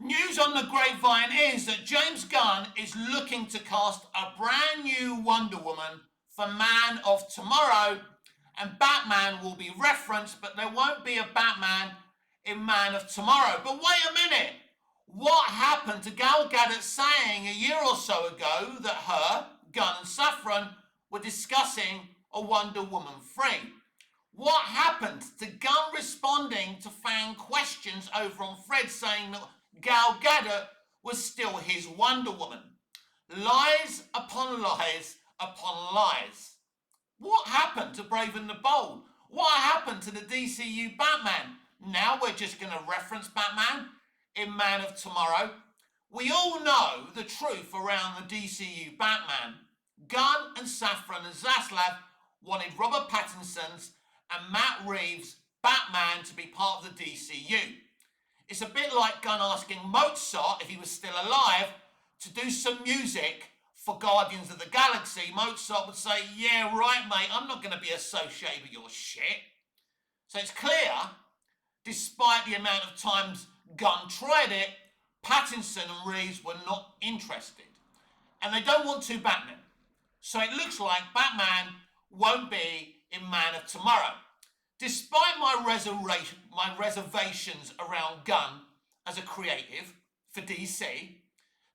News on the grapevine is that James Gunn is looking to cast a brand new Wonder Woman for Man of Tomorrow, and Batman will be referenced, but there won't be a Batman in Man of Tomorrow. But wait a minute! What happened to Gal Gadot saying a year or so ago that her, Gunn and Safran were discussing a Wonder Woman 3? What happened to Gunn responding to fan questions over on Fred saying that Gal Gadot was still his Wonder Woman? Lies upon lies upon lies. What happened to Brave and the Bold? What happened to the DCU Batman? Now we're just going to reference Batman in Man of Tomorrow. We all know the truth around the DCU Batman. Gunn and Safran and Zaslav wanted Robert Pattinson's and Matt Reeves' Batman to be part of the DCU. It's a bit like Gunn asking Mozart, if he was still alive, to do some music for Guardians of the Galaxy. Mozart would say, yeah, right, mate, I'm not going to be associated with your shit. So it's clear, despite the amount of times Gunn tried it, Pattinson and Reeves were not interested. And they don't want to Batman. So it looks like Batman won't be in Man of Tomorrow. Despite my reservations around Gunn as a creative for DC,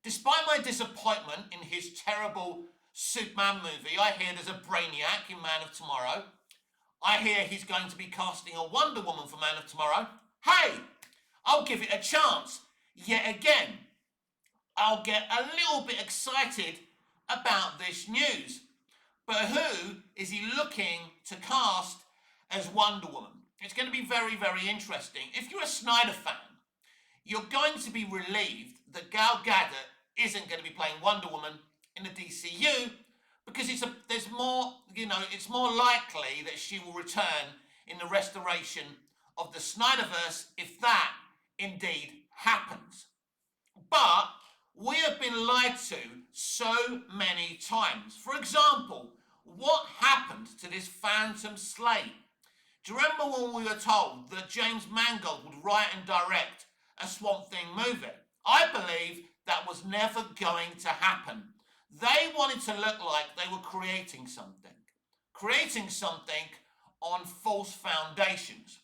despite my disappointment in his terrible Superman movie, I hear there's a Brainiac in Man of Tomorrow. I hear he's going to be casting a Wonder Woman for Man of Tomorrow. Hey, I'll give it a chance. Yet again, I'll get a little bit excited about this news. But who is he looking to cast as Wonder Woman? It's going to be very, very interesting. If you're a Snyder fan, you're going to be relieved that Gal Gadot isn't going to be playing Wonder Woman in the DCU, because it's more likely that she will return in the restoration of the Snyderverse if that indeed happens. But we have been lied to so many times. For example, what happened to this Phantom Slate? Do you remember when we were told that James Mangold would write and direct a Swamp Thing movie? I believe that was never going to happen. They wanted to look like they were creating something on false foundations.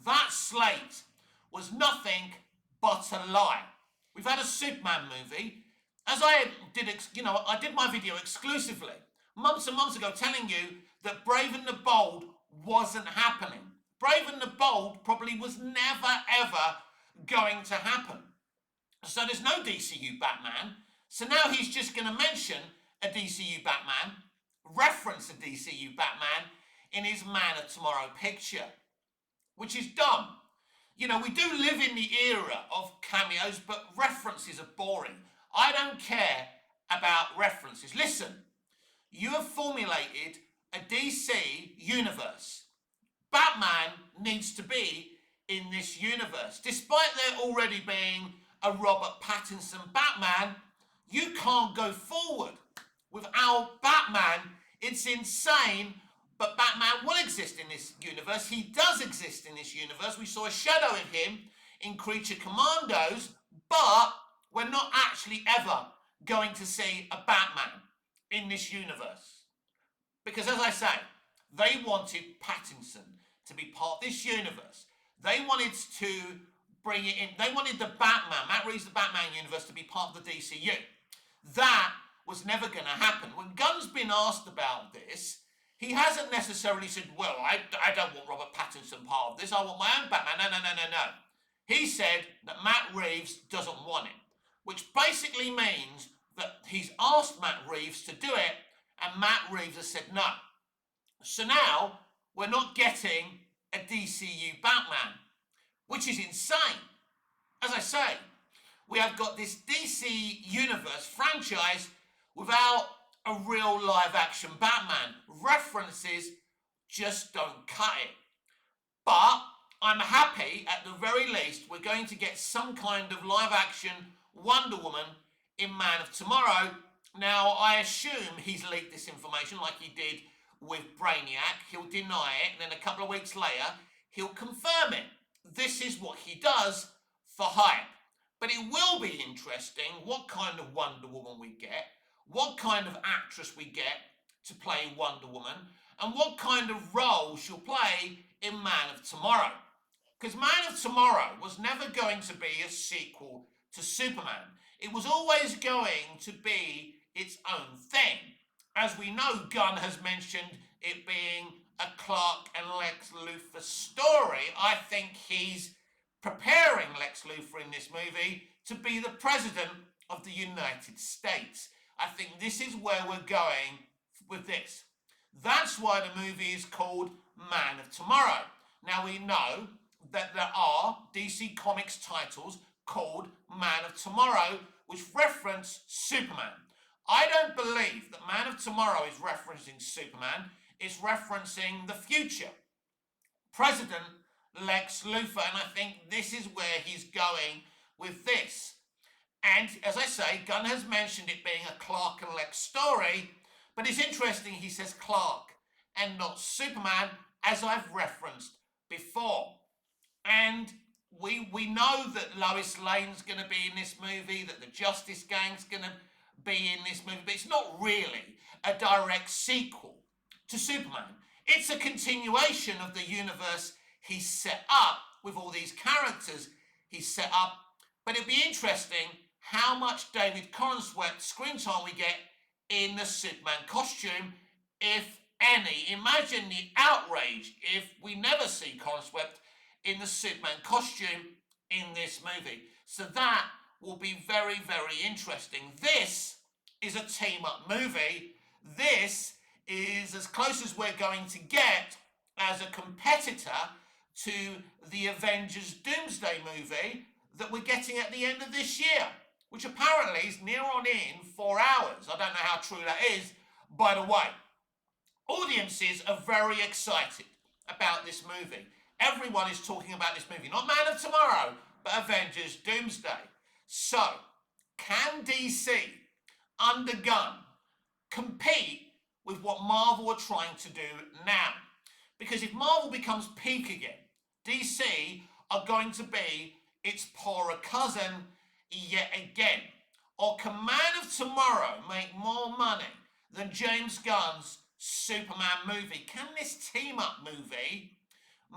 That slate was nothing but a lie. We've had a Superman movie, as I did my video exclusively months and months ago telling you that Brave and the Bold wasn't happening. Brave and the Bold probably was never ever going to happen. So there's no DCU Batman. So now he's just going to mention a DCU Batman, reference a DCU Batman in his Man of Tomorrow picture, which is dumb. You know, we do live in the era of cameos, but references are boring. I don't care about references. Listen, you have formulated a DC universe. Batman needs to be in this universe. Despite there already being a Robert Pattinson Batman, you can't go forward without Batman. It's insane, but Batman will exist in this universe. He does exist in this universe. We saw a shadow of him in Creature Commandos, but we're not actually ever going to see a Batman in this universe. Because as I say, they wanted Pattinson to be part of this universe. They wanted to bring it in. They wanted the Batman, Matt Reeves' the Batman universe, to be part of the DCU. That was never going to happen. When Gunn's been asked about this, he hasn't necessarily said, well, I don't want Robert Pattinson part of this. I want my own Batman. No. He said that Matt Reeves doesn't want it, which basically means that he's asked Matt Reeves to do it, and Matt Reeves has said no. So now we're not getting a DCU Batman, which is insane. As I say, we have got this DC Universe franchise without a real live action Batman. References just don't cut it. But I'm happy, at the very least, we're going to get some kind of live action Wonder Woman in Man of Tomorrow. Now, I assume he's leaked this information like he did with Brainiac. He'll deny it, and then a couple of weeks later, he'll confirm it. This is what he does for hype. But it will be interesting what kind of Wonder Woman we get, what kind of actress we get to play Wonder Woman, and what kind of role she'll play in Man of Tomorrow. Because Man of Tomorrow was never going to be a sequel to Superman. It was always going to be its own thing. As we know, Gunn has mentioned it being a Clark and Lex Luthor story. I think he's preparing Lex Luthor in this movie to be the president of the United States. I think this is where we're going with this. That's why the movie is called Man of Tomorrow. Now we know that there are DC Comics titles called Man of Tomorrow which reference Superman. I don't believe that Man of Tomorrow is referencing Superman, it's referencing the future. President Lex Luthor, and I think this is where he's going with this. And as I say, Gunn has mentioned it being a Clark and Lex story, but it's interesting he says Clark and not Superman, as I've referenced before. And we know that Lois Lane's going to be in this movie, that the Justice Gang's going to be in this movie, but it's not really a direct sequel to Superman. It's a continuation of the universe he's set up with all these characters he's set up. But it'll be interesting how much David Corenswet screen time we get in the Superman costume, if any. Imagine the outrage if we never see Corenswet in the Superman costume in this movie. So that will be very, very interesting. This is a team-up movie. This is as close as we're going to get as a competitor to the Avengers Doomsday movie that we're getting at the end of this year, which apparently is near on in 4 hours. I don't know how true that is, by the way. Audiences are very excited about this movie. Everyone is talking about this movie, not Man of Tomorrow, but Avengers Doomsday. So, can DC, under Gunn, compete with what Marvel are trying to do now? Because if Marvel becomes peak again, DC are going to be its poorer cousin yet again. Or can Man of Tomorrow make more money than James Gunn's Superman movie? Can this team-up movie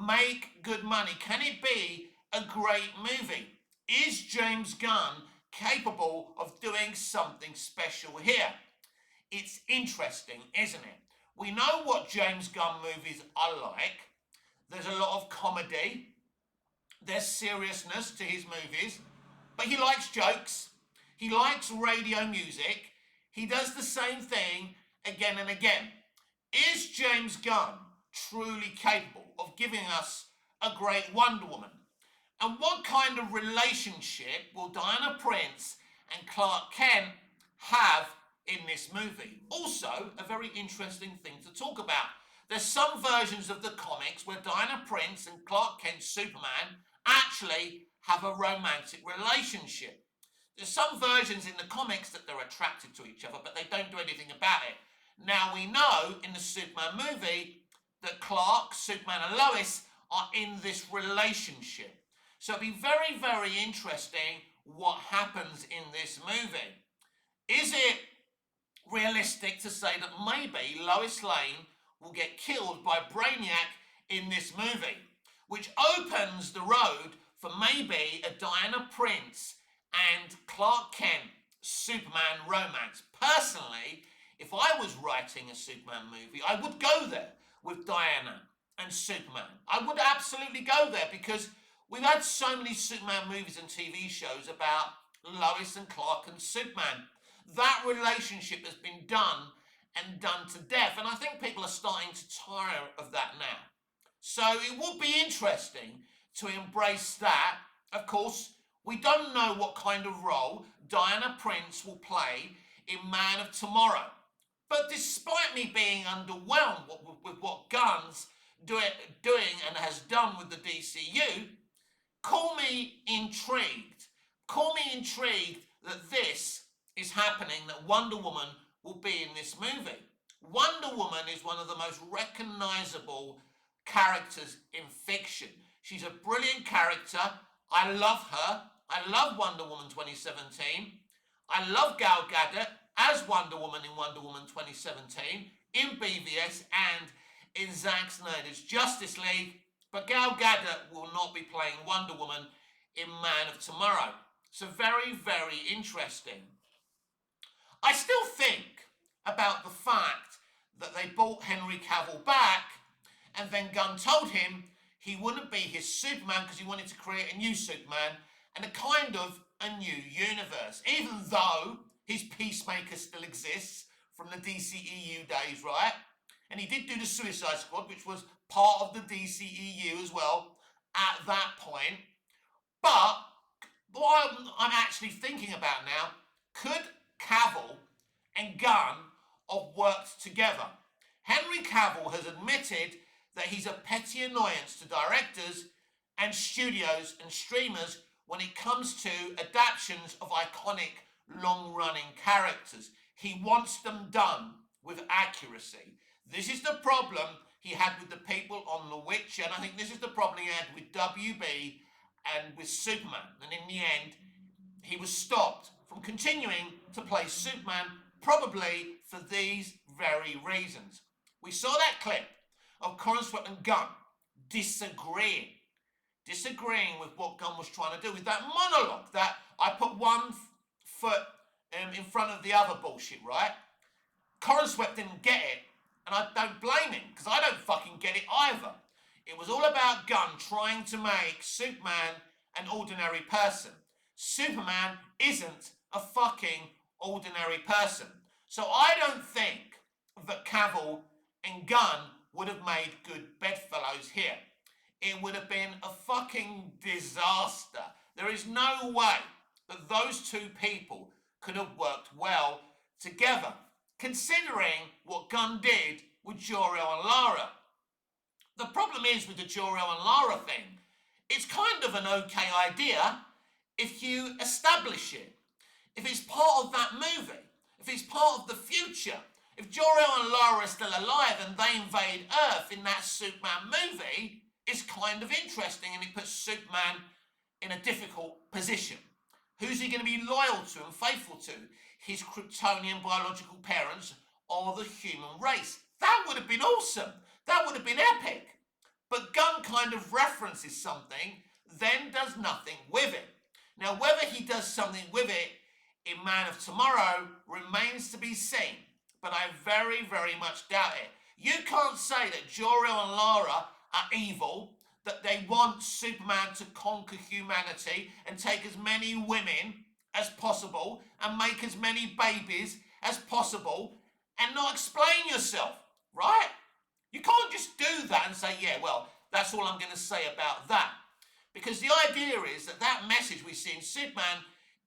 make good money? Can it be a great movie? Is James Gunn capable of doing something special here? It's interesting, isn't it? We know what James Gunn movies are like. There's a lot of comedy. There's seriousness to his movies. But he likes jokes. He likes radio music. He does the same thing again and again. Is James Gunn truly capable of giving us a great Wonder Woman? And what kind of relationship will Diana Prince and Clark Kent have in this movie? Also, a very interesting thing to talk about. There's some versions of the comics where Diana Prince and Clark Kent Superman actually have a romantic relationship. There's some versions in the comics that they're attracted to each other, but they don't do anything about it. Now we know in the Superman movie that Clark, Superman and Lois are in this relationship. So it'll be very, very interesting what happens in this movie. Is it realistic to say that maybe Lois Lane will get killed by Brainiac in this movie, which opens the road for maybe a Diana Prince and Clark Kent Superman romance? Personally, if I was writing a Superman movie, I would go there with Diana and Superman. I would absolutely go there because we've had so many Superman movies and TV shows about Lois and Clark and Superman. That relationship has been done and done to death, and I think people are starting to tire of that now. So it would be interesting to embrace that. Of course, we don't know what kind of role Diana Prince will play in Man of Tomorrow. But despite me being underwhelmed with what Gunn's doing and has done with the DCU, call me intrigued. Call me intrigued that this is happening, that Wonder Woman will be in this movie. Wonder Woman is one of the most recognizable characters in fiction. She's a brilliant character. I love her. I love Wonder Woman 2017. I love Gal Gadot as Wonder Woman in Wonder Woman 2017, in BVS and in Zack Snyder's Justice League. But Gal Gadot will not be playing Wonder Woman in Man of Tomorrow. So very, very interesting. I still think about the fact that they brought Henry Cavill back and then Gunn told him he wouldn't be his Superman because he wanted to create a new Superman and a kind of a new universe. Even though his Peacemaker still exists from the DCEU days, right? And he did do the Suicide Squad, which was part of the DCEU as well at that point. But what I'm actually thinking about now, could Cavill and Gunn have worked together? Henry Cavill has admitted that he's a petty annoyance to directors and studios and streamers when it comes to adaptations of iconic long-running characters. He wants them done with accuracy. This is the problem he had with the people on The Witcher, and I think this is the problem he had with WB and with Superman. And in the end, he was stopped from continuing to play Superman, probably for these very reasons. We saw that clip of Cornsworth and Gunn disagreeing with what Gunn was trying to do with that monologue, that I put one foot in front of the other bullshit, right? Cornsworth didn't get it, and I don't blame him, because I don't fucking get it either. It was all about Gunn trying to make Superman an ordinary person. Superman isn't a fucking ordinary person. So I don't think that Cavill and Gunn would have made good bedfellows here. It would have been a fucking disaster. There is no way that those two people could have worked well together, considering what Gunn did with Jor-El and Lara. The problem is with the Jor-El and Lara thing, it's kind of an okay idea if you establish it. If it's part of that movie, if it's part of the future, if Jor-El and Lara are still alive and they invade Earth in that Superman movie, it's kind of interesting and it puts Superman in a difficult position. Who's he going to be loyal to and faithful to? His Kryptonian biological parents or the human race? That would have been awesome. That would have been epic. But Gunn kind of references something, then does nothing with it. Now, whether he does something with it in Man of Tomorrow remains to be seen, but I very, very much doubt it. You can't say that Jor-El and Lara are evil, that they want Superman to conquer humanity and take as many women as possible and make as many babies as possible and not explain yourself, right? You can't just do that and say, yeah, well, that's all I'm going to say about that. Because the idea is that that message we see in Superman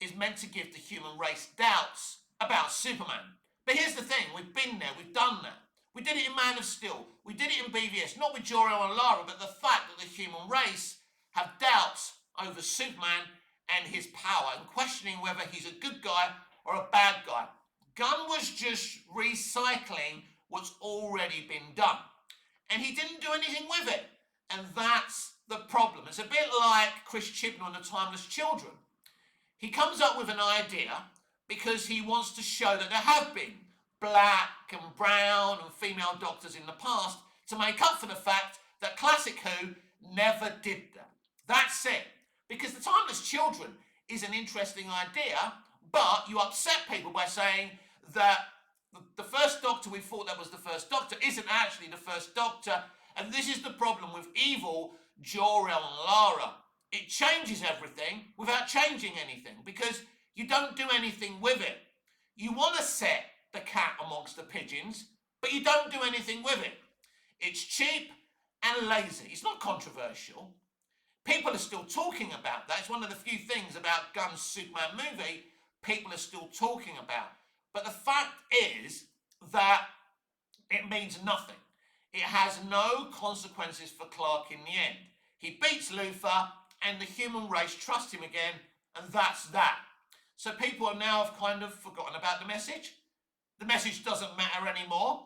is meant to give the human race doubts about Superman. But here's the thing, we've been there, we've done that. We did it in Man of Steel, we did it in BVS, not with Jor-El and Lara, but the fact that the human race have doubts over Superman and his power and questioning whether he's a good guy or a bad guy. Gunn was just recycling what's already been done. And he didn't do anything with it. And that's the problem. It's a bit like Chris Chibnall and the Timeless Children. He comes up with an idea because he wants to show that there have been black and brown and female doctors in the past to make up for the fact that Classic Who never did that. That's it. Because the Timeless Children is an interesting idea, but you upset people by saying that the first Doctor we thought that was the first Doctor isn't actually the first Doctor, and this is the problem with evil Jor-El and Lara. It changes everything without changing anything, because you don't do anything with it. You want to set the cat amongst the pigeons, but you don't do anything with it. It's cheap and lazy. It's not controversial. People are still talking about that. It's one of the few things about Gunn's Superman movie people are still talking about. But the fact is that it means nothing. It has no consequences for Clark in the end. He beats Luthor and the human race trust him again, and that's that. So people now have kind of forgotten about the message. The message doesn't matter anymore.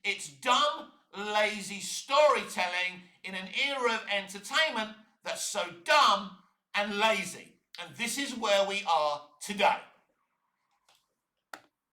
It's dumb, lazy storytelling in an era of entertainment that's so dumb and lazy. And this is where we are today.